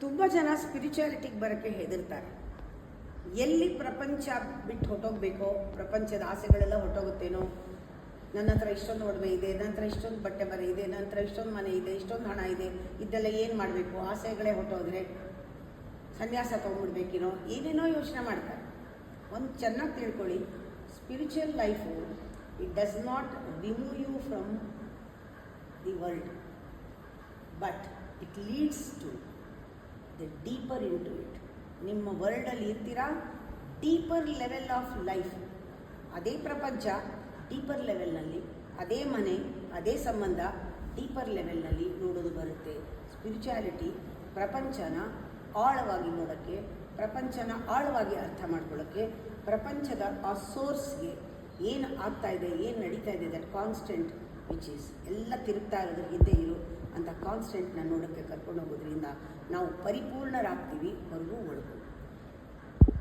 ತುಂಬ ಜನ ಸ್ಪಿರಿಚುಯಾಲಿಟಿಗೆ ಬರೋಕ್ಕೆ ಹೆದರ್ತಾರೆ. ಎಲ್ಲಿ ಪ್ರಪಂಚ ಬಿಟ್ಟು ಹೊಟ್ಟೋಗ್ಬೇಕೋ, ಪ್ರಪಂಚದ ಆಸೆಗಳೆಲ್ಲ ಹೊಟ್ಟೋಗುತ್ತೇನೋ, ನನ್ನ ಹತ್ರ ಇಷ್ಟೊಂದು ಒಡವೆ ಇದೆ, ನನ್ನ ಹತ್ರ ಇಷ್ಟೊಂದು ಬಟ್ಟೆ ಬರೆ ಇದೆ, ನನ್ನ ಹತ್ರ ಇಷ್ಟೊಂದು ಮನೆ ಇದೆ, ಇಷ್ಟೊಂದು ಹಣ ಇದೆ, ಇದೆಲ್ಲ ಏನು ಮಾಡಬೇಕು, ಆಸೆಗಳೇ ಹೊಟ್ಟೋದ್ರೆ ಸನ್ಯಾಸ ತೊಗೊಂಡ್ಬಿಡ್ಬೇಕೇನೋ, ಏನೇನೋ ಯೋಚನೆ ಮಾಡ್ತಾರೆ. ಒಂದು ಚೆನ್ನಾಗಿ ತಿಳ್ಕೊಳ್ಳಿ, spiritual life it does not remove you from the world, but it leads to the deeper into it ಇಟ್. ನಿಮ್ಮ ವರ್ಲ್ಡಲ್ಲಿ ಇರ್ತೀರಾ, ಡೀಪರ್ ಲೆವೆಲ್ ಆಫ್ ಲೈಫ್, ಅದೇ ಪ್ರಪಂಚ ಡೀಪರ್ ಲೆವೆಲ್ನಲ್ಲಿ, ಅದೇ ಮನೆ, ಅದೇ ಸಂಬಂಧ ಡೀಪರ್ ಲೆವೆಲ್ನಲ್ಲಿ ನೋಡೋದು ಬರುತ್ತೆ. ಸ್ಪಿರಿಚುಯಾಲಿಟಿ ಪ್ರಪಂಚನ ಆಳವಾಗಿ ನೋಡೋಕ್ಕೆ, ಪ್ರಪಂಚನ ಆಳವಾಗಿ ಅರ್ಥ ಮಾಡ್ಕೊಳ್ಳೋಕ್ಕೆ, ಪ್ರಪಂಚದ ಆ ಸೋರ್ಸ್ಗೆ ಏನು ಆಗ್ತಾ ಇದೆ, ಏನು ನಡೀತಾ ಇದೆ, ದಟ್ ಕಾನ್ಸ್ಟೆಂಟ್ ವಿಚ್ ಈಸ್ ಎಲ್ಲ ತಿರುಗ್ತಾ ಇರೋದ್ರ ಹಿಂದೆ ಇರೋ ಅಂಥ ಕಾನ್ಸ್ಟೆಂಟ್ನ ನೋಡೋಕ್ಕೆ ಕರ್ಕೊಂಡು ಹೋಗೋದ್ರಿಂದ ನಾವು ಪರಿಪೂರ್ಣರಾಗ್ತೀವಿ, ಹೊರಗೂ ಒಳಗೂ.